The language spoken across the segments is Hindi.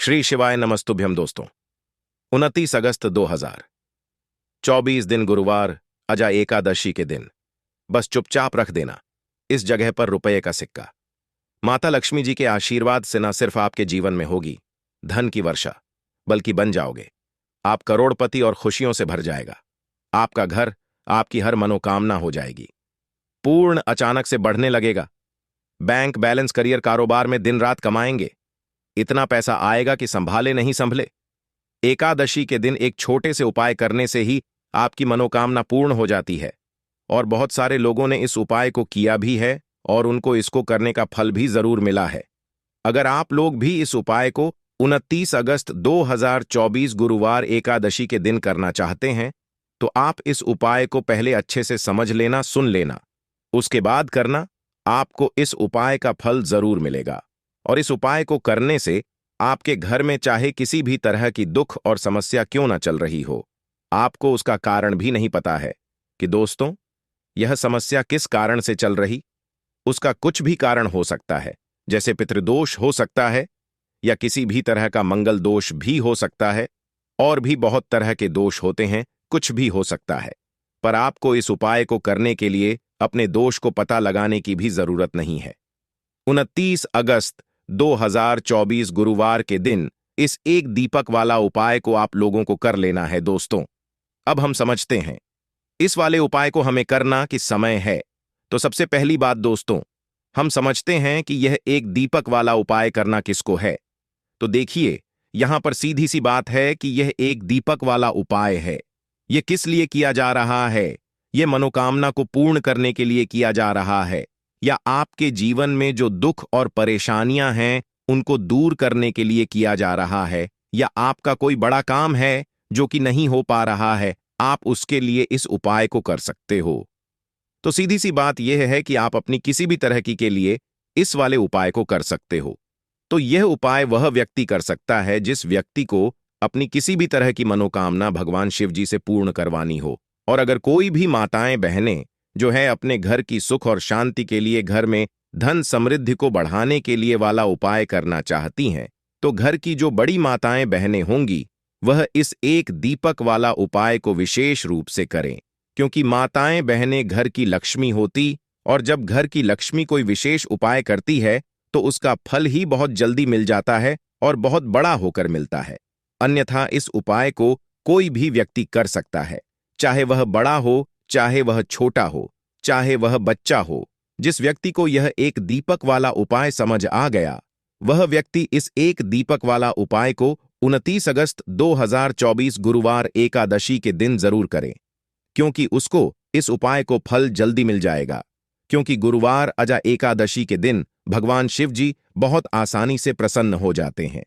श्री शिवाय नमस्तुभ्यम दोस्तों। 29 अगस्त 2024 दिन गुरुवार, अजा एकादशी के दिन। बस चुपचाप रख देना इस जगह पर रुपये का सिक्का। माता लक्ष्मी जी के आशीर्वाद से न सिर्फ आपके जीवन में होगी धन की वर्षा, बल्कि बन जाओगे आप करोड़पति और खुशियों से भर जाएगा आपका घर। आपकी हर मनोकामना हो जाएगी पूर्ण, अचानक से बढ़ने लगेगा। बैंक बैलेंस, करियर, कारोबार में दिन रात कमाएंगे। इतना पैसा आएगा कि संभाले नहीं संभले। एकादशी के दिन एक छोटे से उपाय करने से ही आपकी मनोकामना पूर्ण हो जाती है और बहुत सारे लोगों ने इस उपाय को किया भी है और उनको इसको करने का फल भी जरूर मिला है। अगर आप लोग भी इस उपाय को 29 अगस्त 2024 गुरुवार एकादशी के दिन करना चाहते हैं तो आप इस उपाय को पहले अच्छे से समझ लेना, सुन लेना, उसके बाद करना। आपको इस उपाय का फल जरूर मिलेगा और इस उपाय को करने से आपके घर में चाहे किसी भी तरह की दुख और समस्या क्यों ना चल रही हो, आपको उसका कारण भी नहीं पता है कि दोस्तों यह समस्या किस कारण से चल रही। उसका कुछ भी कारण हो सकता है, जैसे पितृदोष हो सकता है या किसी भी तरह का मंगल दोष भी हो सकता है, और भी बहुत तरह के दोष होते हैं, कुछ भी हो सकता है। पर आपको इस उपाय को करने के लिए अपने दोष को पता लगाने की भी जरूरत नहीं है। 29 अगस्त 2024 गुरुवार के दिन इस एक दीपक वाला उपाय को आप लोगों को कर लेना है दोस्तों। अब हम समझते हैं इस वाले उपाय को हमें करना कि समय है। तो सबसे पहली बात दोस्तों, हम समझते हैं कि यह एक दीपक वाला उपाय करना किसको है। तो देखिए, यहां पर सीधी सी बात है कि यह एक दीपक वाला उपाय है। यह किस लिए किया जा रहा है? यह मनोकामना को पूर्ण करने के लिए किया जा रहा है, या आपके जीवन में जो दुख और परेशानियां हैं उनको दूर करने के लिए किया जा रहा है, या आपका कोई बड़ा काम है जो कि नहीं हो पा रहा है, आप उसके लिए इस उपाय को कर सकते हो। तो सीधी सी बात यह है कि आप अपनी किसी भी तरह की के लिए इस वाले उपाय को कर सकते हो। तो यह उपाय वह व्यक्ति कर सकता है जिस व्यक्ति को अपनी किसी भी तरह की मनोकामना भगवान शिव जी से पूर्ण करवानी हो। और अगर कोई भी माताएं बहनें जो है अपने घर की सुख और शांति के लिए, घर में धन समृद्धि को बढ़ाने के लिए वाला उपाय करना चाहती हैं, तो घर की जो बड़ी माताएं बहनें होंगी वह इस एक दीपक वाला उपाय को विशेष रूप से करें, क्योंकि माताएं बहनें घर की लक्ष्मी होती, और जब घर की लक्ष्मी कोई विशेष उपाय करती है तो उसका फल ही बहुत जल्दी मिल जाता है और बहुत बड़ा होकर मिलता है। अन्यथा इस उपाय को कोई भी व्यक्ति कर सकता है, चाहे वह बड़ा हो, चाहे वह छोटा हो, चाहे वह बच्चा हो। जिस व्यक्ति को यह एक दीपक वाला उपाय समझ आ गया, वह व्यक्ति इस एक दीपक वाला उपाय को 29 अगस्त 2024 गुरुवार एकादशी के दिन जरूर करें, क्योंकि उसको इस उपाय को फल जल्दी मिल जाएगा। क्योंकि गुरुवार अजा एकादशी के दिन भगवान शिव जी बहुत आसानी से प्रसन्न हो जाते हैं।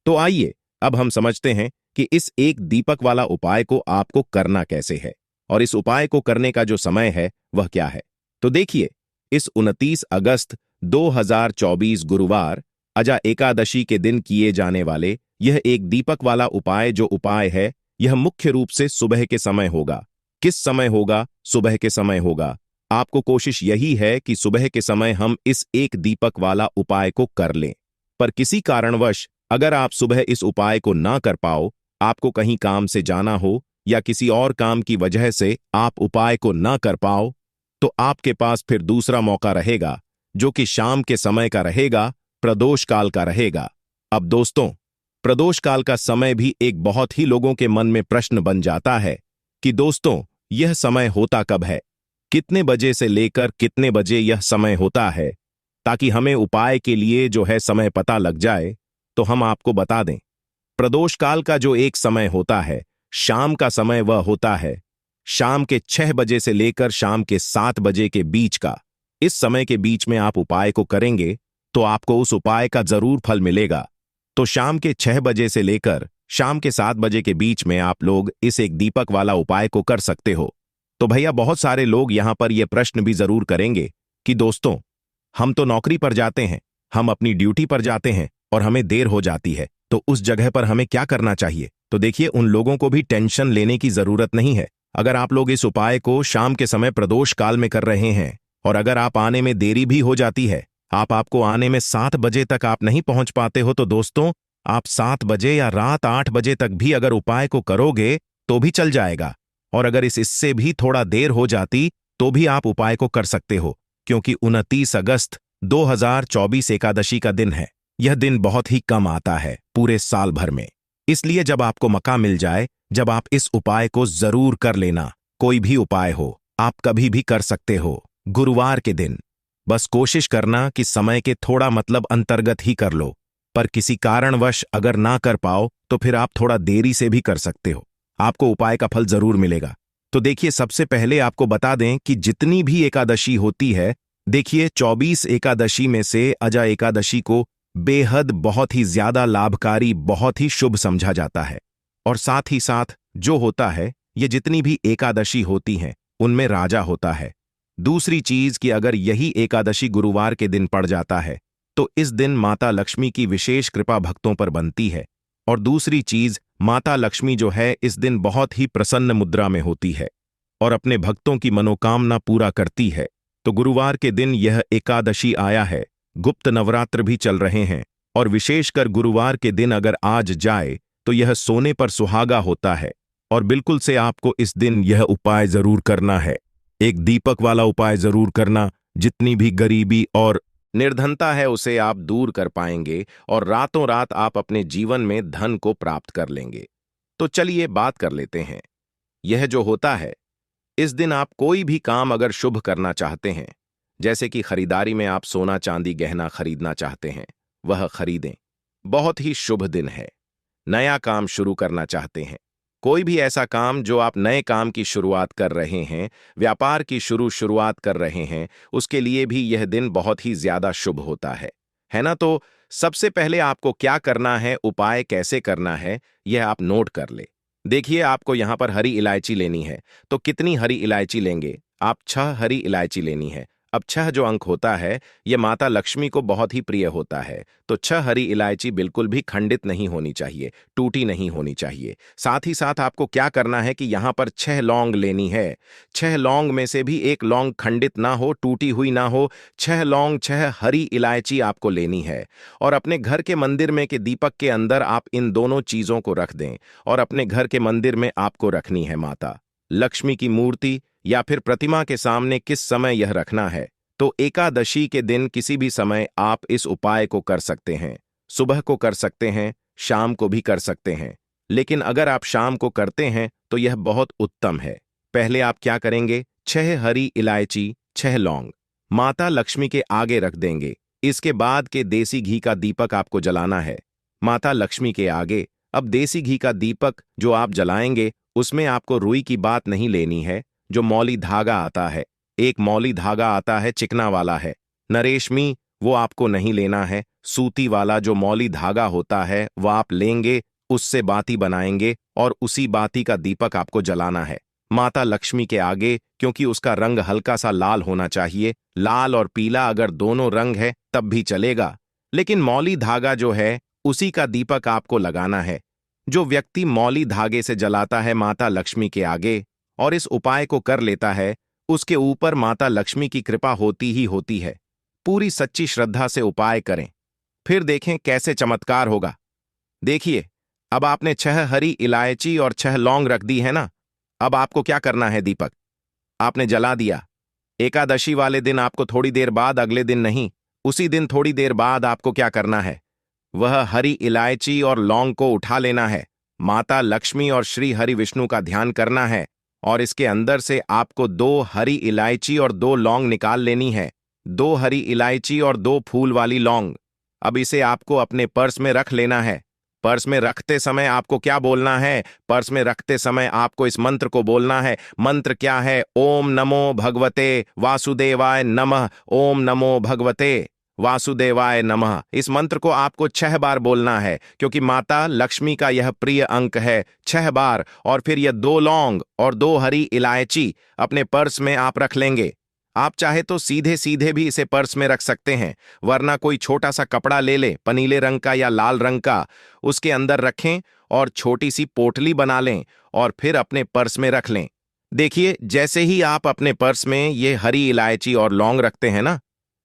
तो आइए अब हम समझते हैं कि इस एक दीपक वाला उपाय को आपको करना कैसे है और इस उपाय को करने का जो समय है वह क्या है। तो देखिए, इस 29 अगस्त 2024 गुरुवार अजा एकादशी के दिन किए जाने वाले यह एक दीपक वाला उपाय जो उपाय है, यह मुख्य रूप से सुबह के समय होगा। किस समय होगा? सुबह के समय होगा। आपको कोशिश यही है कि सुबह के समय हम इस एक दीपक वाला उपाय को कर लें। पर किसी कारणवश अगर आप सुबह इस उपाय को ना कर पाओ, आपको कहीं काम से जाना हो या किसी और काम की वजह से आप उपाय को ना कर पाओ, तो आपके पास फिर दूसरा मौका रहेगा जो कि शाम के समय का रहेगा, प्रदोष काल का रहेगा। अब दोस्तों, प्रदोष काल का समय भी एक बहुत ही लोगों के मन में प्रश्न बन जाता है कि दोस्तों यह समय होता कब है, कितने बजे से लेकर कितने बजे यह समय होता है, ताकि हमें उपाय के लिए जो है समय पता लग जाए। तो हम आपको बता दें, प्रदोष काल का जो एक समय होता है, शाम का समय, वह होता है शाम के 6 बजे से लेकर शाम के 7 बजे के बीच का। इस समय के बीच में आप उपाय को करेंगे तो आपको उस उपाय का जरूर फल मिलेगा। तो शाम के 6 बजे से लेकर शाम के 7 बजे के बीच में आप लोग इस एक दीपक वाला उपाय को कर सकते हो। तो भैया, बहुत सारे लोग यहां पर यह प्रश्न भी जरूर करेंगे कि दोस्तों हम तो नौकरी पर जाते हैं, हम अपनी ड्यूटी पर जाते हैं और हमें देर हो जाती है, तो उस जगह पर हमें क्या करना चाहिए? तो देखिए, उन लोगों को भी टेंशन लेने की जरूरत नहीं है। अगर आप लोग इस उपाय को शाम के समय प्रदोष काल में कर रहे हैं और अगर आप आने में देरी भी हो जाती है, आपको आने में 7 बजे तक आप नहीं पहुंच पाते हो, तो दोस्तों आप 7 बजे या रात 8 बजे तक भी अगर उपाय को करोगे तो भी चल जाएगा। और अगर इससे भी थोड़ा देर हो जाती तो भी आप उपाय को कर सकते हो, क्योंकि 29 अगस्त 2024 एकादशी का दिन है। यह दिन बहुत ही कम आता है पूरे साल भर में। इसलिए जब आपको मौका मिल जाए, जब आप इस उपाय को जरूर कर लेना। कोई भी उपाय हो, आप कभी भी कर सकते हो, गुरुवार के दिन। बस कोशिश करना कि समय के थोड़ा अंतर्गत ही कर लो। पर किसी कारणवश अगर ना कर पाओ तो फिर आप थोड़ा देरी से भी कर सकते हो। आपको उपाय का फल जरूर मिलेगा। तो देखिए, सबसे पहले आपको बता दें कि जितनी भी एकादशी होती है, देखिए 24 एकादशी में से अजा एकादशी को बेहद बहुत ही ज्यादा लाभकारी, बहुत ही शुभ समझा जाता है। और साथ ही साथ जो होता है, ये जितनी भी एकादशी होती हैं उनमें राजा होता है। दूसरी चीज कि अगर यही एकादशी गुरुवार के दिन पड़ जाता है तो इस दिन माता लक्ष्मी की विशेष कृपा भक्तों पर बनती है। और दूसरी चीज, माता लक्ष्मी जो है इस दिन बहुत ही प्रसन्न मुद्रा में होती है और अपने भक्तों की मनोकामना पूरा करती है। तो गुरुवार के दिन यह एकादशी आया है, गुप्त नवरात्र भी चल रहे हैं, और विशेषकर गुरुवार के दिन अगर आज जाए तो यह सोने पर सुहागा होता है। और बिल्कुल से आपको इस दिन यह उपाय जरूर करना है। एक दीपक वाला उपाय जरूर करना। जितनी भी गरीबी और निर्धनता है उसे आप दूर कर पाएंगे और रातों रात आप अपने जीवन में धन को प्राप्त कर लेंगे। तो चलिए बात कर लेते हैं। यह जो होता है, इस दिन आप कोई भी काम अगर शुभ करना चाहते हैं, जैसे कि खरीदारी में आप सोना चांदी गहना खरीदना चाहते हैं, वह खरीदें। बहुत ही शुभ दिन है। नया काम शुरू करना चाहते हैं, कोई भी ऐसा काम जो आप नए काम की शुरुआत कर रहे हैं, व्यापार की शुरुआत कर रहे हैं, उसके लिए भी यह दिन बहुत ही ज्यादा शुभ होता है ना। तो सबसे पहले आपको क्या करना है, उपाय कैसे करना है, यह आप नोट कर ले। देखिए, आपको यहां पर हरी इलायची लेनी है। तो कितनी हरी इलायची लेंगे आप? 6 हरी इलायची लेनी है। अब 6 जो अंक होता है, यह माता लक्ष्मी को बहुत ही प्रिय होता है। तो 6 हरी इलायची बिल्कुल भी खंडित नहीं होनी चाहिए, टूटी नहीं होनी चाहिए। साथ ही साथ आपको क्या करना है कि यहां पर 6 लौंग लेनी है। 6 लौंग में से भी एक लौंग खंडित ना हो, टूटी हुई ना हो। 6 लौंग, 6 हरी इलायची आपको लेनी है। और अपने घर के मंदिर में के दीपक के अंदर आप इन दोनों चीजों को रख दें। और अपने घर के मंदिर में आपको रखनी है माता लक्ष्मी की मूर्ति या फिर प्रतिमा के सामने। किस समय यह रखना है? तो एकादशी के दिन किसी भी समय आप इस उपाय को कर सकते हैं। सुबह को कर सकते हैं, शाम को भी कर सकते हैं। लेकिन अगर आप शाम को करते हैं तो यह बहुत उत्तम है। पहले आप क्या करेंगे? 6 हरी इलायची, 6 लौंग माता लक्ष्मी के आगे रख देंगे। इसके बाद के देसी घी का दीपक आपको जलाना है माता लक्ष्मी के आगे। अब देसी घी का दीपक जो आप जलाएंगे, उसमें आपको रुई की बात नहीं लेनी है, जो मौली धागा आता है। एक मौली धागा आता है, चिकना वाला है, न रेशमी, वो आपको नहीं लेना है। सूती वाला जो मौली धागा होता है वह आप लेंगे, उससे बाती बनाएंगे और उसी बाती का दीपक आपको जलाना है माता लक्ष्मी के आगे। क्योंकि उसका रंग हल्का सा लाल होना चाहिए। लाल और पीला अगर दोनों रंग है तब भी चलेगा, लेकिन मौली धागा जो है उसी का दीपक आपको लगाना है। जो व्यक्ति मौली धागे से जलाता है माता लक्ष्मी के आगे और इस उपाय को कर लेता है, उसके ऊपर माता लक्ष्मी की कृपा होती ही होती है। पूरी सच्ची श्रद्धा से उपाय करें, फिर देखें कैसे चमत्कार होगा। देखिए, अब आपने 6 हरी इलायची और 6 लौंग रख दी है ना। अब आपको क्या करना है? दीपक आपने जला दिया। एकादशी वाले दिन आपको थोड़ी देर बाद, अगले दिन नहीं, उसी दिन थोड़ी देर बाद आपको क्या करना है? वह हरी इलायची और लौंग को उठा लेना है। माता लक्ष्मी और श्री हरि विष्णु का ध्यान करना है और इसके अंदर से आपको 2 हरी इलायची और 2 लौंग निकाल लेनी है। 2 हरी इलायची और 2 फूल वाली लौंग। अब इसे आपको अपने पर्स में रख लेना है। पर्स में रखते समय आपको क्या बोलना है? पर्स में रखते समय आपको इस मंत्र को बोलना है। मंत्र क्या है? ओम नमो भगवते वासुदेवाय नमः। ओम नमो भगवते वासुदेवाय नमः। इस मंत्र को आपको 6 बार बोलना है, क्योंकि माता लक्ष्मी का यह प्रिय अंक है। 6 बार। और फिर यह 2 लौंग और 2 हरी इलायची अपने पर्स में आप रख लेंगे। आप चाहे तो सीधे सीधे भी इसे पर्स में रख सकते हैं, वरना कोई छोटा सा कपड़ा ले ले, पनीले रंग का या लाल रंग का, उसके अंदर रखें और छोटी सी पोटली बना लें और फिर अपने पर्स में रख लें। देखिए, जैसे ही आप अपने पर्स में ये हरी इलायची और लौंग रखते हैं ना,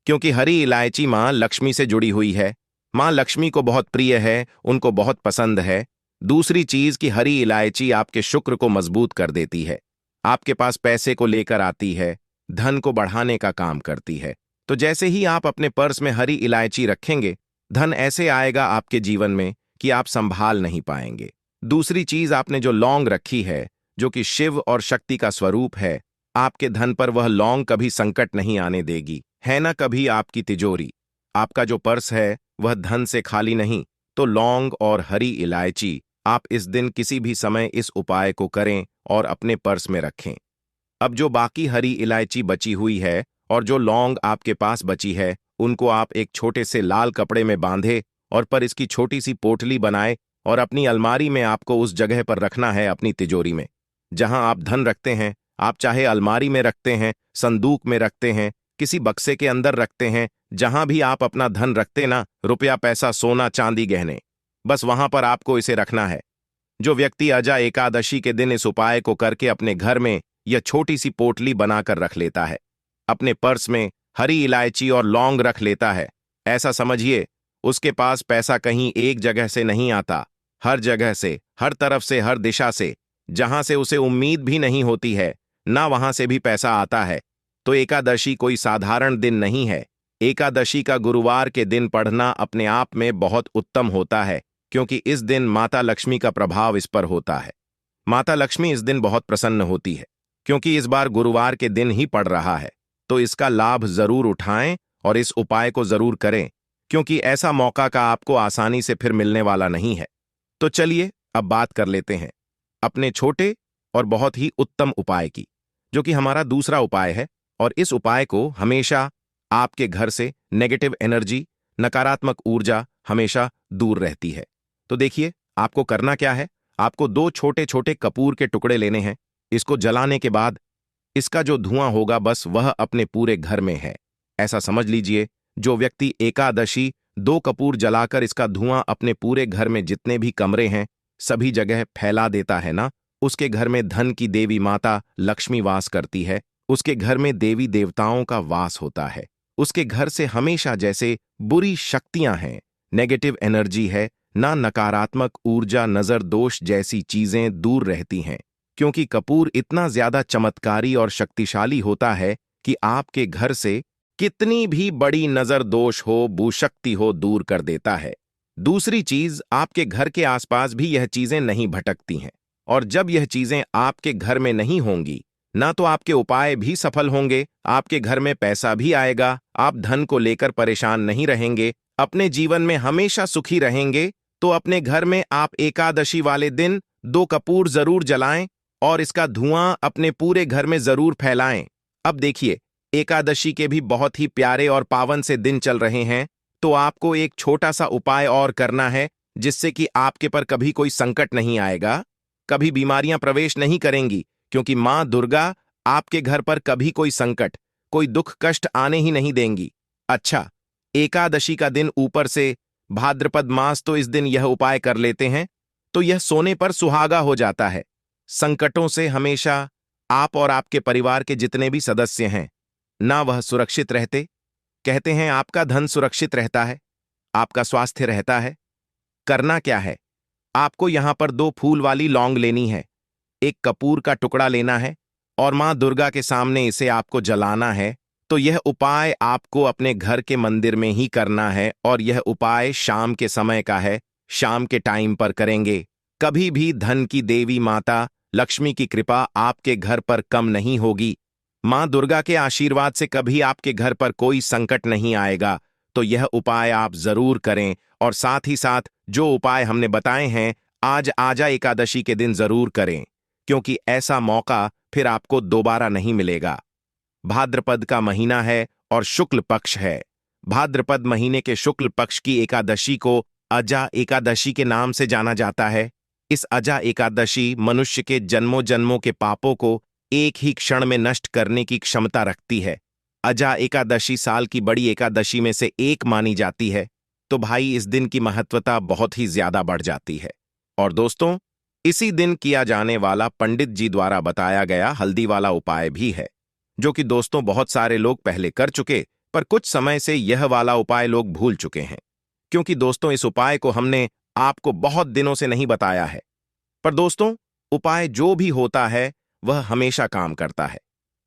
क्योंकि हरी इलायची मां लक्ष्मी से जुड़ी हुई है, माँ लक्ष्मी को बहुत प्रिय है, उनको बहुत पसंद है। दूसरी चीज कि हरी इलायची आपके शुक्र को मजबूत कर देती है, आपके पास पैसे को लेकर आती है, धन को बढ़ाने का काम करती है। तो जैसे ही आप अपने पर्स में हरी इलायची रखेंगे, धन ऐसे आएगा आपके जीवन में कि आप संभाल नहीं पाएंगे। दूसरी चीज, आपने जो लौंग रखी है, जो कि शिव और शक्ति का स्वरूप है, आपके धन पर वह लौंग कभी संकट नहीं आने देगी, है ना। कभी आपकी तिजोरी, आपका जो पर्स है वह धन से खाली नहीं। तो लौंग और हरी इलायची आप इस दिन किसी भी समय इस उपाय को करें और अपने पर्स में रखें। अब जो बाकी हरी इलायची बची हुई है और जो लौंग आपके पास बची है, उनको आप एक छोटे से लाल कपड़े में बांधे और पर इसकी छोटी सी पोटली बनाए और अपनी अलमारी में आपको उस जगह पर रखना है, अपनी तिजोरी में जहां आप धन रखते हैं। आप चाहे अलमारी में रखते हैं, संदूक में रखते हैं, किसी बक्से के अंदर रखते हैं, जहां भी आप अपना धन रखते ना, रुपया पैसा सोना चांदी गहने, बस वहां पर आपको इसे रखना है। जो व्यक्ति अजा एकादशी के दिन इस उपाय को करके अपने घर में यह छोटी सी पोटली बनाकर रख लेता है, अपने पर्स में हरी इलायची और लौंग रख लेता है, ऐसा समझिए उसके पास पैसा कहीं एक जगह से नहीं आता, हर जगह से, हर तरफ से, हर दिशा से, जहां से उसे उम्मीद भी नहीं होती है ना, वहां से भी पैसा आता है। तो एकादशी कोई साधारण दिन नहीं है। एकादशी का गुरुवार के दिन पढ़ना अपने आप में बहुत उत्तम होता है, क्योंकि इस दिन माता लक्ष्मी का प्रभाव इस पर होता है। माता लक्ष्मी इस दिन बहुत प्रसन्न होती है, क्योंकि इस बार गुरुवार के दिन ही पड़ रहा है। तो इसका लाभ जरूर उठाएं और इस उपाय को जरूर करें, क्योंकि ऐसा मौका का आपको आसानी से फिर मिलने वाला नहीं है। तो चलिए अब बात कर लेते हैं अपने छोटे और बहुत ही उत्तम उपाय की, जो कि हमारा दूसरा उपाय है। और इस उपाय को हमेशा आपके घर से नेगेटिव एनर्जी, नकारात्मक ऊर्जा हमेशा दूर रहती है। तो देखिए आपको करना क्या है। आपको 2 छोटे छोटे कपूर के टुकड़े लेने हैं। इसको जलाने के बाद इसका जो धुआं होगा, बस वह अपने पूरे घर में है, ऐसा समझ लीजिए। जो व्यक्ति एकादशी 2 कपूर जलाकर इसका धुआं अपने पूरे घर में जितने भी कमरे हैं सभी जगह फैला देता है ना, उसके घर में धन की देवी माता लक्ष्मी वास करती है, उसके घर में देवी देवताओं का वास होता है। उसके घर से हमेशा जैसे बुरी शक्तियां हैं, नेगेटिव एनर्जी है ना, नकारात्मक ऊर्जा, नजर दोष जैसी चीजें दूर रहती हैं। क्योंकि कपूर इतना ज्यादा चमत्कारी और शक्तिशाली होता है कि आपके घर से कितनी भी बड़ी नजर दोष हो, बुशक्ति हो, दूर कर देता है। दूसरी चीज, आपके घर के आसपास भी यह चीजें नहीं भटकती हैं। और जब यह चीजें आपके घर में नहीं होंगी ना, तो आपके उपाय भी सफल होंगे, आपके घर में पैसा भी आएगा, आप धन को लेकर परेशान नहीं रहेंगे, अपने जीवन में हमेशा सुखी रहेंगे। तो अपने घर में आप एकादशी वाले दिन 2 कपूर जरूर जलाएं और इसका धुआं अपने पूरे घर में जरूर फैलाएं। अब देखिए, एकादशी के भी बहुत ही प्यारे और पावन से दिन चल रहे हैं, तो आपको एक छोटा सा उपाय और करना है, जिससे कि आपके पर कभी कोई संकट नहीं आएगा, कभी बीमारियां प्रवेश नहीं करेंगी, क्योंकि मां दुर्गा आपके घर पर कभी कोई संकट, कोई दुख कष्ट आने ही नहीं देंगी। अच्छा, एकादशी का दिन ऊपर से भाद्रपद मास, तो इस दिन यह उपाय कर लेते हैं तो यह सोने पर सुहागा हो जाता है। संकटों से हमेशा आप और आपके परिवार के जितने भी सदस्य हैं ना, वह सुरक्षित रहते। कहते हैं आपका धन सुरक्षित रहता है, आपका स्वास्थ्य रहता है। करना क्या है, आपको यहां पर 2 फूल वाली लौंग लेनी है, 1 कपूर का टुकड़ा लेना है और मां दुर्गा के सामने इसे आपको जलाना है। तो यह उपाय आपको अपने घर के मंदिर में ही करना है और यह उपाय शाम के समय का है, शाम के टाइम पर करेंगे। कभी भी धन की देवी माता लक्ष्मी की कृपा आपके घर पर कम नहीं होगी। मां दुर्गा के आशीर्वाद से कभी आपके घर पर कोई संकट नहीं आएगा। तो यह उपाय आप जरूर करें और साथ ही साथ जो उपाय हमने बताए हैं आज आजा एकादशी के दिन जरूर करें, क्योंकि ऐसा मौका फिर आपको दोबारा नहीं मिलेगा। भाद्रपद का महीना है और शुक्ल पक्ष है। भाद्रपद महीने के शुक्ल पक्ष की एकादशी को अजा एकादशी के नाम से जाना जाता है। इस अजा एकादशी मनुष्य के जन्मों जन्मों के पापों को एक ही क्षण में नष्ट करने की क्षमता रखती है। अजा एकादशी साल की बड़ी एकादशी में से एक मानी जाती है। तो भाई, इस दिन की महत्वता बहुत ही ज्यादा बढ़ जाती है। और दोस्तों, इसी दिन किया जाने वाला पंडित जी द्वारा बताया गया हल्दी वाला उपाय भी है, जो कि दोस्तों बहुत सारे लोग पहले कर चुके, पर कुछ समय से यह वाला उपाय लोग भूल चुके हैं। क्योंकि दोस्तों इस उपाय को हमने आपको बहुत दिनों से नहीं बताया है। पर दोस्तों, उपाय जो भी होता है वह हमेशा काम करता है।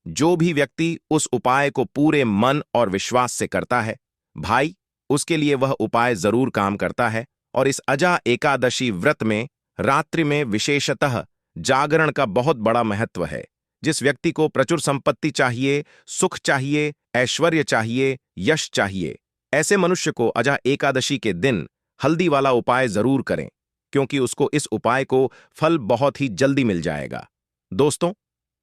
जो भी व्यक्ति उस उपाय को पूरे मन और विश्वास से करता है, भाई, उसके लिए वह उपाय जरूर काम करता है। और इस अजा एकादशी व्रत में रात्रि में विशेषतः जागरण का बहुत बड़ा महत्व है। जिस व्यक्ति को प्रचुर संपत्ति चाहिए, सुख चाहिए, ऐश्वर्य चाहिए, यश चाहिए, ऐसे मनुष्य को अजा एकादशी के दिन हल्दी वाला उपाय जरूर करें, क्योंकि उसको इस उपाय को फल बहुत ही जल्दी मिल जाएगा। दोस्तों,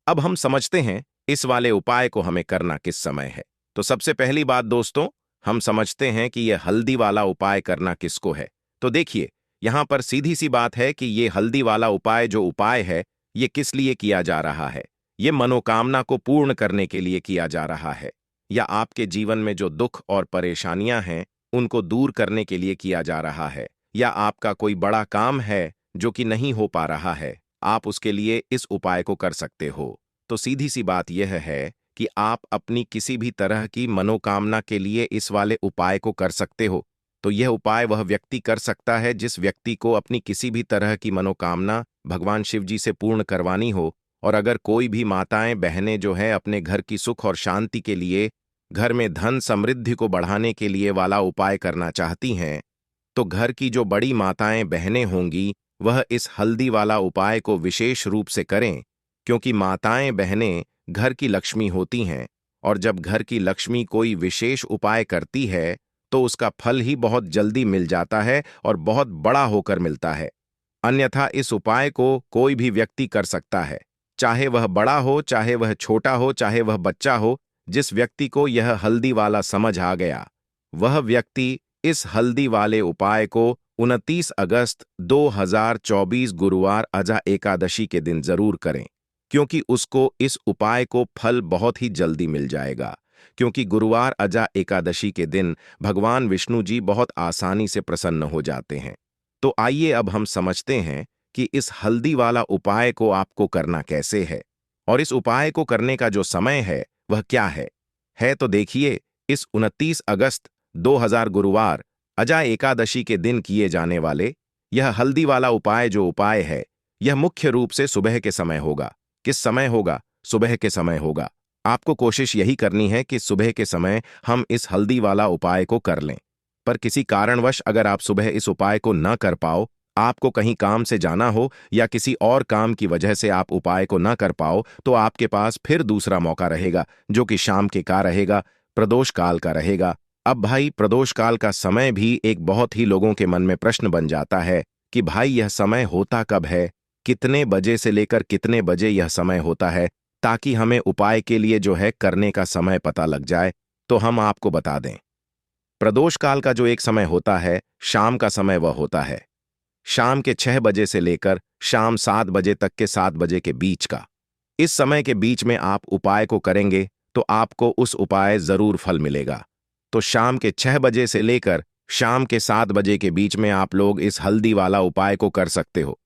अब हम समझते हैं इस वाले उपाय को हमें करना किस समय है। तो सबसे पहली बात दोस्तों, हम समझते हैं कि यह हल्दी वाला उपाय करना किसको है। तो देखिए, यहां पर सीधी सी बात है कि ये हल्दी वाला उपाय जो उपाय है, ये किस लिए किया जा रहा है। ये मनोकामना को पूर्ण करने के लिए किया जा रहा है, या आपके जीवन में जो दुख और परेशानियां हैं उनको दूर करने के लिए किया जा रहा है, या आपका कोई बड़ा काम है जो कि नहीं हो पा रहा है, आप उसके लिए इस उपाय को कर सकते हो। तो सीधी सी बात यह है कि आप अपनी किसी भी तरह की मनोकामना के लिए इस वाले उपाय को कर सकते हो। तो यह उपाय वह व्यक्ति कर सकता है जिस व्यक्ति को अपनी किसी भी तरह की मनोकामना भगवान शिव जी से पूर्ण करवानी हो। और अगर कोई भी माताएं बहनें जो है अपने घर की सुख और शांति के लिए, घर में धन समृद्धि को बढ़ाने के लिए वाला उपाय करना चाहती हैं, तो घर की जो बड़ी माताएं बहनें होंगी वह इस हल्दी वाला उपाय को विशेष रूप से करें, क्योंकि माताएं बहनें घर की लक्ष्मी होती हैं। और जब घर की लक्ष्मी कोई विशेष उपाय करती है तो उसका फल ही बहुत जल्दी मिल जाता है और बहुत बड़ा होकर मिलता है। अन्यथा इस उपाय को कोई भी व्यक्ति कर सकता है, चाहे वह बड़ा हो, चाहे वह छोटा हो, चाहे वह बच्चा हो। जिस व्यक्ति को यह हल्दी वाला समझ आ गया, वह व्यक्ति इस हल्दी वाले उपाय को 29 अगस्त 2024 गुरुवार अजा एकादशी के दिन जरूर करें, क्योंकि उसको इस उपाय को फल बहुत ही जल्दी मिल जाएगा। क्योंकि गुरुवार अजा एकादशी के दिन भगवान विष्णु जी बहुत आसानी से प्रसन्न हो जाते हैं। तो आइए अब हम समझते हैं कि इस हल्दी वाला उपाय को आपको करना कैसे है, और इस उपाय को करने का जो समय है वह क्या है तो देखिए, इस 29 अगस्त 2000 गुरुवार अजा एकादशी के दिन किए जाने वाले यह हल्दी वाला उपाय जो उपाय है, यह मुख्य रूप से सुबह के समय होगा। किस समय होगा? सुबह के समय होगा। आपको कोशिश यही करनी है कि सुबह के समय हम इस हल्दी वाला उपाय को कर लें। पर किसी कारणवश अगर आप सुबह इस उपाय को न कर पाओ, आपको कहीं काम से जाना हो या किसी और काम की वजह से आप उपाय को न कर पाओ, तो आपके पास फिर दूसरा मौका रहेगा, जो कि शाम के का रहेगा, प्रदोष काल का रहेगा। अब भाई, प्रदोष काल का समय भी एक बहुत ही लोगों के मन में प्रश्न बन जाता है कि भाई यह समय होता कब है, कितने बजे से लेकर कितने बजे यह समय होता है, ताकि हमें उपाय के लिए जो है करने का समय पता लग जाए। तो हम आपको बता दें, प्रदोष काल का जो एक समय होता है, शाम का समय वह होता है शाम के 6 बजे से लेकर शाम 7 बजे तक के 7 बजे के बीच का। इस समय के बीच में आप उपाय को करेंगे तो आपको उस उपाय जरूर फल मिलेगा। तो शाम के 6 बजे से लेकर शाम के 7 बजे के बीच में आप लोग इस हल्दी वाला उपाय को कर सकते हो।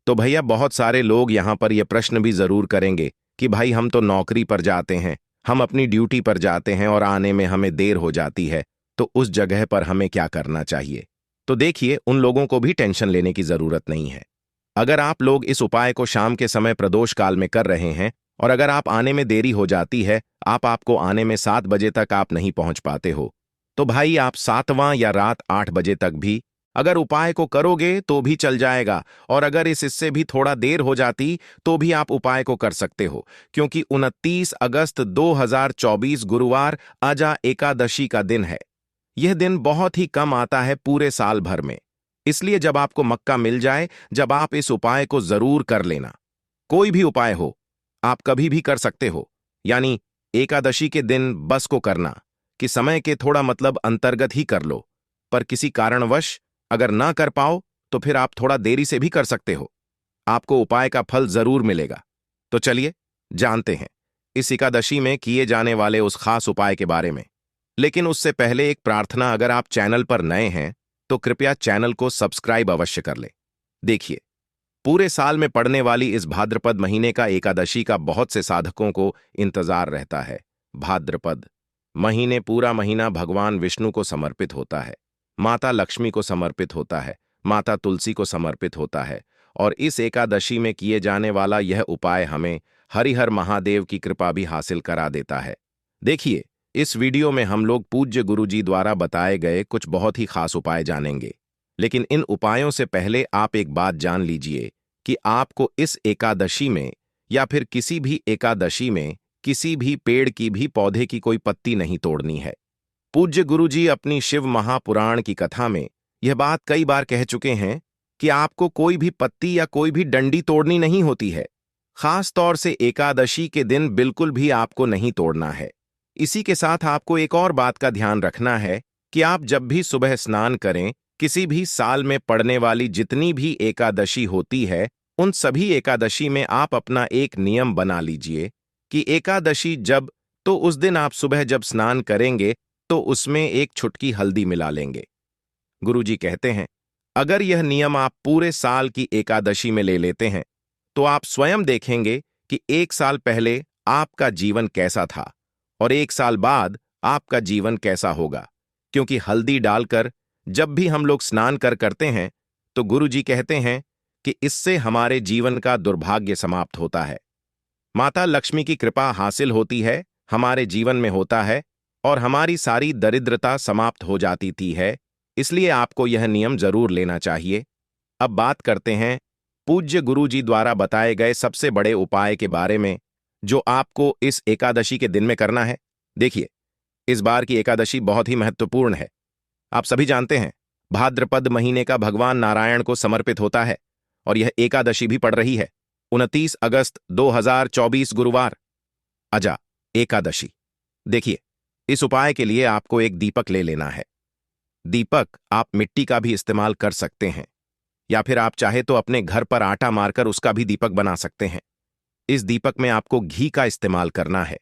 तो भैया, बहुत सारे लोग यहाँ पर यह प्रश्न भी जरूर करेंगे कि भाई हम तो नौकरी पर जाते हैं, हम अपनी ड्यूटी पर जाते हैं और आने में हमें देर हो जाती है, तो उस जगह पर हमें क्या करना चाहिए। तो देखिए, उन लोगों को भी टेंशन लेने की जरूरत नहीं है। अगर आप लोग इस उपाय को शाम के समय प्रदोष काल में कर रहे हैं और अगर आप आने में देरी हो जाती है, आपको आने में 7 बजे तक आप नहीं पहुंच पाते हो, तो भाई आप 7वां या रात 8 बजे तक भी अगर उपाय को करोगे तो भी चल जाएगा। और अगर इससे भी थोड़ा देर हो जाती तो भी आप उपाय को कर सकते हो, क्योंकि 29 अगस्त 2024 गुरुवार अजा एकादशी का दिन है। यह दिन बहुत ही कम आता है पूरे साल भर में। इसलिए जब आपको मौका मिल जाए, जब आप इस उपाय को जरूर कर लेना। कोई भी उपाय हो, आप कभी भी कर सकते हो, यानी एकादशी के दिन बस को करना कि समय के थोड़ा मतलब अंतर्गत ही कर लो। पर किसी कारणवश अगर ना कर पाओ तो फिर आप थोड़ा देरी से भी कर सकते हो, आपको उपाय का फल जरूर मिलेगा। तो चलिए जानते हैं इस एकादशी में किए जाने वाले उस खास उपाय के बारे में। लेकिन उससे पहले एक प्रार्थना, अगर आप चैनल पर नए हैं तो कृपया चैनल को सब्सक्राइब अवश्य कर लें। देखिए, पूरे साल में पड़ने वाली इस भाद्रपद महीने का एकादशी का बहुत से साधकों को इंतजार रहता है। भाद्रपद महीने पूरा महीना भगवान विष्णु को समर्पित होता है। माता लक्ष्मी को समर्पित होता है, माता तुलसी को समर्पित होता है। और इस एकादशी में किए जाने वाला यह उपाय हमें हरिहर महादेव की कृपा भी हासिल करा देता है। देखिए, इस वीडियो में हम लोग पूज्य गुरुजी द्वारा बताए गए कुछ बहुत ही खास उपाय जानेंगे। लेकिन इन उपायों से पहले आप एक बात जान लीजिए कि आपको इस एकादशी में या फिर किसी भी एकादशी में किसी भी पेड़ की भी पौधे की कोई पत्ती नहीं तोड़नी है। पूज्य गुरुजी अपनी शिव महापुराण की कथा में यह बात कई बार कह चुके हैं कि आपको कोई भी पत्ती या कोई भी डंडी तोड़नी नहीं होती है। खास तौर से एकादशी के दिन बिल्कुल भी आपको नहीं तोड़ना है। इसी के साथ आपको एक और बात का ध्यान रखना है कि आप जब भी सुबह स्नान करें, किसी भी साल में पड़ने वाली जितनी भी एकादशी होती है, उन सभी एकादशी में आप अपना एक नियम बना लीजिए कि एकादशी जब, तो उस दिन आप सुबह जब स्नान करेंगे तो उसमें एक चुटकी हल्दी मिला लेंगे। गुरुजी कहते हैं, अगर यह नियम आप पूरे साल की एकादशी में ले लेते हैं तो आप स्वयं देखेंगे कि एक साल पहले आपका जीवन कैसा था और एक साल बाद आपका जीवन कैसा होगा। क्योंकि हल्दी डालकर जब भी हम लोग स्नान करते हैं तो गुरुजी कहते हैं कि इससे हमारे जीवन का दुर्भाग्य समाप्त होता है, माता लक्ष्मी की कृपा हासिल होती है, हमारे जीवन में होता है और हमारी सारी दरिद्रता समाप्त हो जाती थी है। इसलिए आपको यह नियम जरूर लेना चाहिए। अब बात करते हैं पूज्य गुरुजी द्वारा बताए गए सबसे बड़े उपाय के बारे में जो आपको इस एकादशी के दिन में करना है। देखिए, इस बार की एकादशी बहुत ही महत्वपूर्ण है। आप सभी जानते हैं, भाद्रपद महीने का भगवान नारायण को समर्पित होता है और यह एकादशी भी पड़ रही है 29 अगस्त 2024 गुरुवार, अजा एकादशी। देखिए, इस उपाय के लिए आपको एक दीपक ले लेना है। दीपक आप मिट्टी का भी इस्तेमाल कर सकते हैं या फिर आप चाहे तो अपने घर पर आटा मारकर उसका भी दीपक बना सकते हैं। इस दीपक में आपको घी का इस्तेमाल करना है,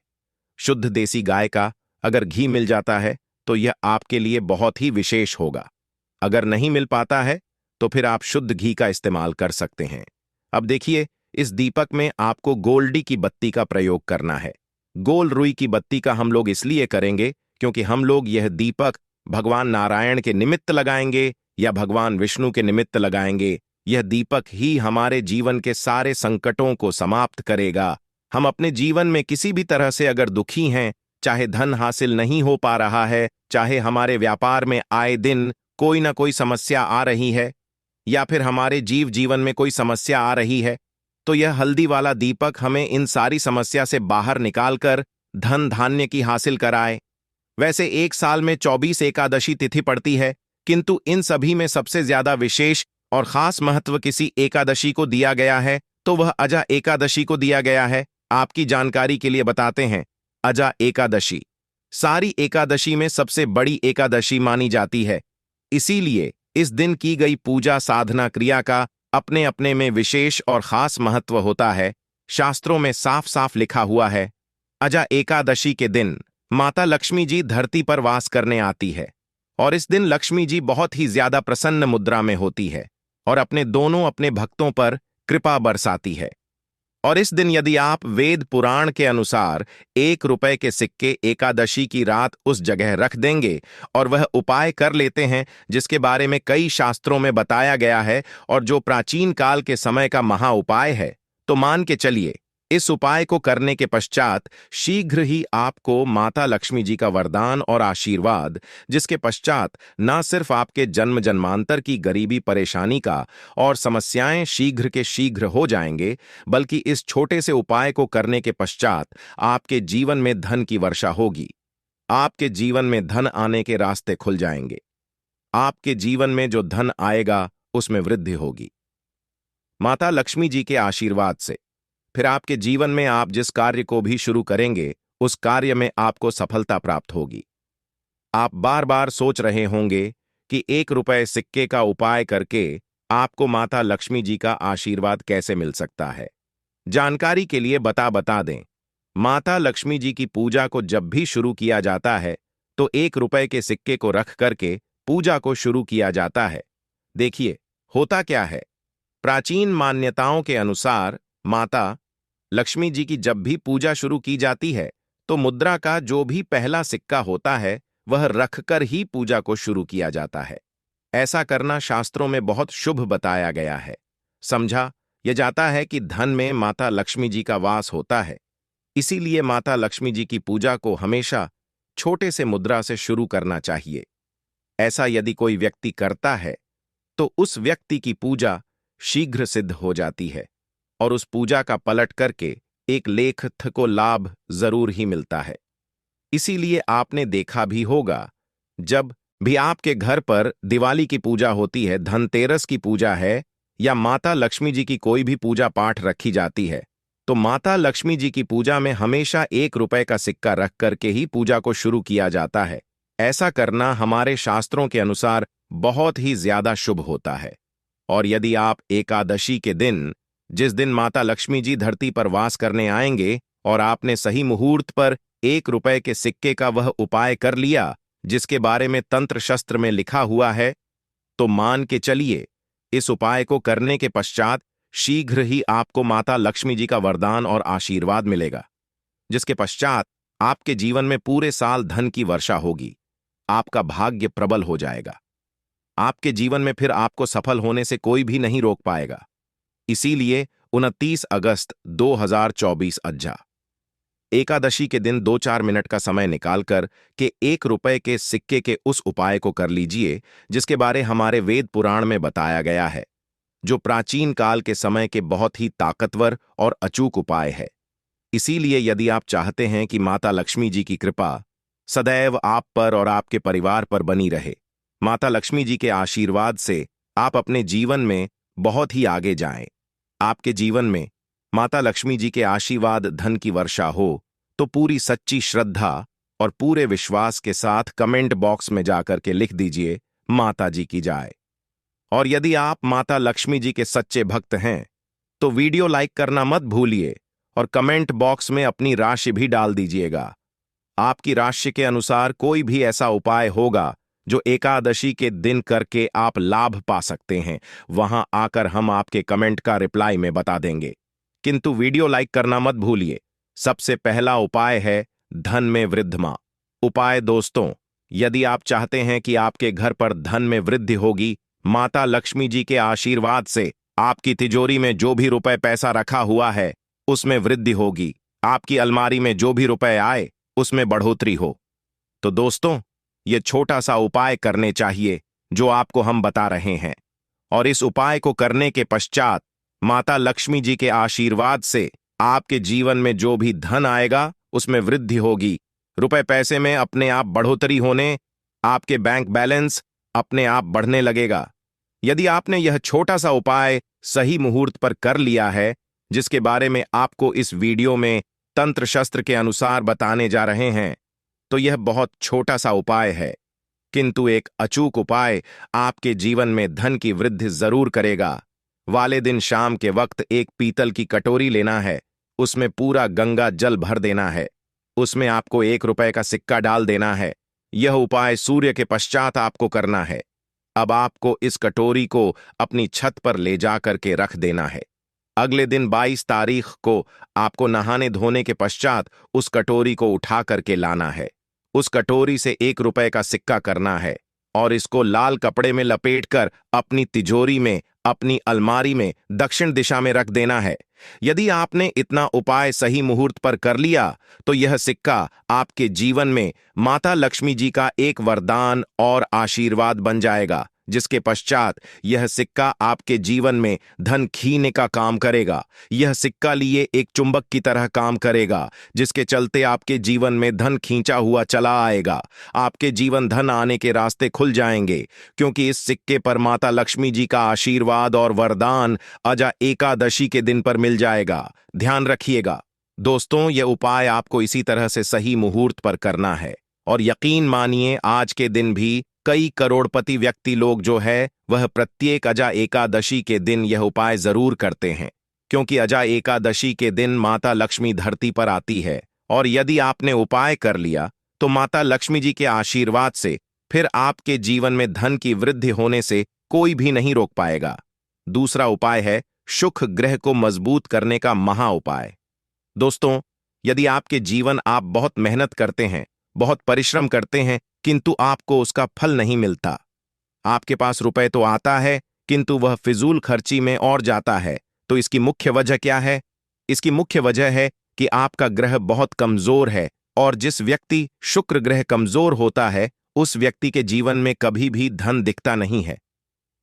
शुद्ध देसी गाय का। अगर घी मिल जाता है तो यह आपके लिए बहुत ही विशेष होगा। अगर नहीं मिल पाता है तो फिर आप शुद्ध घी का इस्तेमाल कर सकते हैं। अब देखिए, इस दीपक में आपको गोल्डी की बत्ती का प्रयोग करना है। गोल रुई की बत्ती का हम लोग इसलिए करेंगे क्योंकि हम लोग यह दीपक भगवान नारायण के निमित्त लगाएंगे या भगवान विष्णु के निमित्त लगाएंगे। यह दीपक ही हमारे जीवन के सारे संकटों को समाप्त करेगा। हम अपने जीवन में किसी भी तरह से अगर दुखी हैं, चाहे धन हासिल नहीं हो पा रहा है, चाहे हमारे व्यापार में आए दिन कोई ना कोई समस्या आ रही है या फिर हमारे जीवन में कोई समस्या आ रही है, तो यह हल्दी वाला दीपक हमें इन सारी समस्या से बाहर निकालकर धन धान्य की हासिल कराए। वैसे एक साल में 24 एकादशी तिथि पड़ती है, किंतु इन सभी में सबसे ज्यादा विशेष और खास महत्व किसी एकादशी को दिया गया है, तो वह अजा एकादशी को दिया गया है। आपकी जानकारी के लिए बताते हैं, अजा एकादशी सारी एकादशी में सबसे बड़ी एकादशी मानी जाती है। इसीलिए इस दिन की गई पूजा साधना क्रिया का अपने अपने में विशेष और खास महत्व होता है। शास्त्रों में साफ साफ लिखा हुआ है, अजा एकादशी के दिन माता लक्ष्मी जी धरती पर वास करने आती है और इस दिन लक्ष्मी जी बहुत ही ज्यादा प्रसन्न मुद्रा में होती है और अपने भक्तों पर कृपा बरसाती है। और इस दिन यदि आप वेद पुराण के अनुसार 1 रुपए के सिक्के एकादशी की रात उस जगह रख देंगे और वह उपाय कर लेते हैं जिसके बारे में कई शास्त्रों में बताया गया है और जो प्राचीन काल के समय का महा उपाय है, तो मान के चलिए इस उपाय को करने के पश्चात शीघ्र ही आपको माता लक्ष्मी जी का वरदान और आशीर्वाद, जिसके पश्चात न सिर्फ आपके जन्म जन्मांतर की गरीबी परेशानी का और समस्याएं शीघ्र के शीघ्र हो जाएंगे, बल्कि इस छोटे से उपाय को करने के पश्चात आपके जीवन में धन की वर्षा होगी। आपके जीवन में धन आने के रास्ते खुल जाएंगे। आपके जीवन में जो धन आएगा उसमें वृद्धि होगी माता लक्ष्मी जी के आशीर्वाद से। फिर आपके जीवन में आप जिस कार्य को भी शुरू करेंगे उस कार्य में आपको सफलता प्राप्त होगी। आप बार बार सोच रहे होंगे कि 1 रुपए सिक्के का उपाय करके आपको माता लक्ष्मी जी का आशीर्वाद कैसे मिल सकता है। जानकारी के लिए बता दें, माता लक्ष्मी जी की पूजा को जब भी शुरू किया जाता है तो 1 रुपए के सिक्के को रख करके पूजा को शुरू किया जाता है। देखिए, होता क्या है, प्राचीन मान्यताओं के अनुसार माता लक्ष्मी जी की जब भी पूजा शुरू की जाती है तो मुद्रा का जो भी पहला सिक्का होता है वह रखकर ही पूजा को शुरू किया जाता है। ऐसा करना शास्त्रों में बहुत शुभ बताया गया है। समझा यह जाता है कि धन में माता लक्ष्मी जी का वास होता है। इसीलिए माता लक्ष्मी जी की पूजा को हमेशा छोटे से मुद्रा से शुरू करना चाहिए। ऐसा यदि कोई व्यक्ति करता है तो उस व्यक्ति की पूजा शीघ्र सिद्ध हो जाती है और उस पूजा का पलट करके एक लेखथ को लाभ जरूर ही मिलता है। इसीलिए आपने देखा भी होगा, जब भी आपके घर पर दिवाली की पूजा होती है, धनतेरस की पूजा है या माता लक्ष्मी जी की कोई भी पूजा पाठ रखी जाती है, तो माता लक्ष्मी जी की पूजा में हमेशा 1 रुपए का सिक्का रख करके ही पूजा को शुरू किया जाता है। ऐसा करना हमारे शास्त्रों के अनुसार बहुत ही ज्यादा शुभ होता है। और यदि आप एकादशी के दिन, जिस दिन माता लक्ष्मी जी धरती पर वास करने आएंगे, और आपने सही मुहूर्त पर 1 रुपए के सिक्के का वह उपाय कर लिया जिसके बारे में तंत्र शस्त्र में लिखा हुआ है, तो मान के चलिए इस उपाय को करने के पश्चात शीघ्र ही आपको माता लक्ष्मी जी का वरदान और आशीर्वाद मिलेगा, जिसके पश्चात आपके जीवन में पूरे साल धन की वर्षा होगी। आपका भाग्य प्रबल हो जाएगा। आपके जीवन में फिर आपको सफल होने से कोई भी नहीं रोक पाएगा। इसीलिए 29 अगस्त 2024 अज्जा एकादशी के दिन 2-4 मिनट का समय निकालकर के 1 रुपए के सिक्के के उस उपाय को कर लीजिए जिसके बारे हमारे वेद पुराण में बताया गया है, जो प्राचीन काल के समय के बहुत ही ताकतवर और अचूक उपाय है। इसीलिए यदि आप चाहते हैं कि माता लक्ष्मी जी की कृपा सदैव आप पर और आपके परिवार पर बनी रहे, माता लक्ष्मी जी के आशीर्वाद से आप अपने जीवन में बहुत ही आगे जाएं, आपके जीवन में माता लक्ष्मी जी के आशीर्वाद धन की वर्षा हो, तो पूरी सच्ची श्रद्धा और पूरे विश्वास के साथ कमेंट बॉक्स में जाकर के लिख दीजिए माता जी की जाए। और यदि आप माता लक्ष्मी जी के सच्चे भक्त हैं तो वीडियो लाइक करना मत भूलिए और कमेंट बॉक्स में अपनी राशि भी डाल दीजिएगा। आपकी राशि के अनुसार कोई भी ऐसा उपाय होगा जो एकादशी के दिन करके आप लाभ पा सकते हैं, वहां आकर हम आपके कमेंट का रिप्लाई में बता देंगे। किंतु वीडियो लाइक करना मत भूलिए। सबसे पहला उपाय है धन में वृद्धि। उपाय दोस्तों, यदि आप चाहते हैं कि आपके घर पर धन में वृद्धि होगी, माता लक्ष्मी जी के आशीर्वाद से आपकी तिजोरी में जो भी रुपए पैसा रखा हुआ है उसमें वृद्धि होगी, आपकी अलमारी में जो भी रुपए आए उसमें बढ़ोतरी हो, तो दोस्तों यह छोटा सा उपाय करने चाहिए जो आपको हम बता रहे हैं। और इस उपाय को करने के पश्चात माता लक्ष्मी जी के आशीर्वाद से आपके जीवन में जो भी धन आएगा उसमें वृद्धि होगी, रुपए पैसे में अपने आप बढ़ोतरी होने, आपके बैंक बैलेंस अपने आप बढ़ने लगेगा। यदि आपने यह छोटा सा उपाय सही मुहूर्त पर कर लिया है, जिसके बारे में आपको इस वीडियो में तंत्र शस्त्र के अनुसार बताने जा रहे हैं, तो यह बहुत छोटा सा उपाय है, किंतु एक अचूक उपाय आपके जीवन में धन की वृद्धि जरूर करेगा। वाले दिन शाम के वक्त एक पीतल की कटोरी लेना है, उसमें पूरा गंगा जल भर देना है, उसमें आपको 1 रुपए का सिक्का डाल देना है। यह उपाय सूर्य के पश्चात आपको करना है। अब आपको इस कटोरी को अपनी छत पर ले जा करके रख देना है। अगले दिन 22 तारीख को आपको नहाने धोने के पश्चात उस कटोरी को उठा करके लाना है। उस कटोरी से 1 रुपए का सिक्का करना है और इसको लाल कपड़े में लपेटकर अपनी तिजोरी में, अपनी अलमारी में दक्षिण दिशा में रख देना है। यदि आपने इतना उपाय सही मुहूर्त पर कर लिया तो यह सिक्का आपके जीवन में माता लक्ष्मी जी का एक वरदान और आशीर्वाद बन जाएगा, जिसके पश्चात यह सिक्का आपके जीवन में धन खींचने का काम करेगा। यह सिक्का लिए एक चुंबक की तरह काम करेगा, जिसके चलते आपके जीवन में धन खींचा हुआ चला आएगा। आपके जीवन धन आने के रास्ते खुल जाएंगे, क्योंकि इस सिक्के पर माता लक्ष्मी जी का आशीर्वाद और वरदान अजा एकादशी के दिन पर मिल जाएगा। ध्यान रखिएगा दोस्तों, यह उपाय आपको इसी तरह से सही मुहूर्त पर करना है। और यकीन मानिए, आज के दिन भी कई करोड़पति व्यक्ति लोग जो है वह प्रत्येक अजा एकादशी के दिन यह उपाय जरूर करते हैं, क्योंकि अजा एकादशी के दिन माता लक्ष्मी धरती पर आती है। और यदि आपने उपाय कर लिया तो माता लक्ष्मी जी के आशीर्वाद से फिर आपके जीवन में धन की वृद्धि होने से कोई भी नहीं रोक पाएगा। दूसरा उपाय है सुख ग्रह को मजबूत करने का महा उपाय। दोस्तों, यदि आपके जीवन आप बहुत मेहनत करते हैं, बहुत परिश्रम करते हैं, किंतु आपको उसका फल नहीं मिलता। आपके पास रुपए तो आता है, किंतु वह फिजूल खर्ची में और जाता है। तो इसकी मुख्य वजह क्या है? इसकी मुख्य वजह है कि आपका ग्रह बहुत कमजोर है, और जिस व्यक्ति शुक्र ग्रह कमजोर होता है उस व्यक्ति के जीवन में कभी भी धन दिखता नहीं है।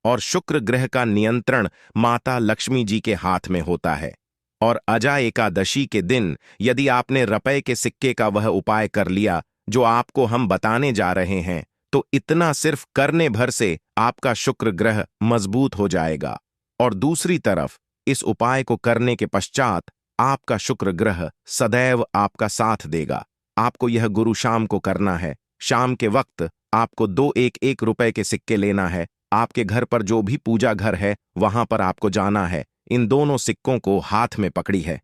और शुक्र ग्रह का नियंत्रण माता लक्ष्मी जी के हाथ में होता है। और अजा एकादशी के दिन यदि आपने रुपए के सिक्के का वह उपाय कर लिया जो आपको हम बताने जा रहे हैं, तो इतना सिर्फ करने भर से आपका शुक्र ग्रह मजबूत हो जाएगा। और दूसरी तरफ इस उपाय को करने के पश्चात आपका शुक्र ग्रह सदैव आपका साथ देगा। आपको यह गुरु शाम को करना है। शाम के वक्त आपको 2 1 रुपए के सिक्के लेना है। आपके घर पर जो भी पूजा घर है वहां पर आपको जाना है। इन दोनों सिक्कों को हाथ में पकड़ी है।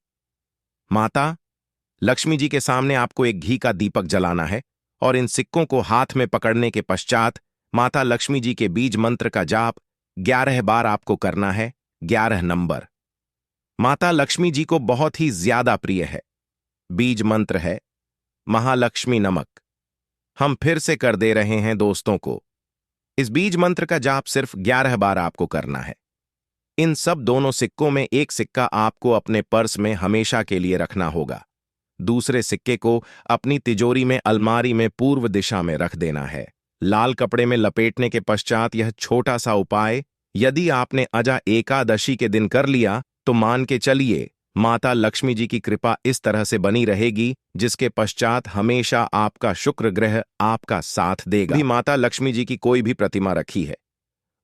माता लक्ष्मी जी के सामने आपको एक घी का दीपक जलाना है, और इन सिक्कों को हाथ में पकड़ने के पश्चात माता लक्ष्मी जी के बीज मंत्र का जाप 11 बार आपको करना है। 11 नंबर माता लक्ष्मी जी को बहुत ही ज्यादा प्रिय है। बीज मंत्र है महालक्ष्मी नमक। हम फिर से कर दे रहे हैं दोस्तों को। इस बीज मंत्र का जाप सिर्फ 11 बार आपको करना है। इन सब दोनों सिक्कों में एक सिक्का आपको अपने पर्स में हमेशा के लिए रखना होगा। दूसरे सिक्के को अपनी तिजोरी में अलमारी में पूर्व दिशा में रख देना है। लाल कपड़े में लपेटने के पश्चात यह छोटा सा उपाय यदि आपने अजा एकादशी के दिन कर लिया तो मान के चलिए माता लक्ष्मी जी की कृपा इस तरह से बनी रहेगी, जिसके पश्चात हमेशा आपका शुक्र ग्रह आपका साथ देगा। भी माता लक्ष्मी जी की कोई भी प्रतिमा रखी है,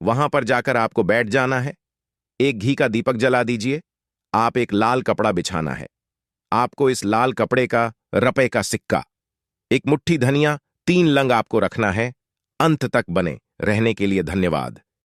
वहां पर जाकर आपको बैठ जाना है। एक घी का दीपक जला दीजिए। आप एक लाल कपड़ा बिछाना है। आपको इस लाल कपड़े का रुपए का सिक्का, एक मुट्ठी धनिया, 3 लंग आपको रखना है। अंत तक बने रहने के लिए धन्यवाद।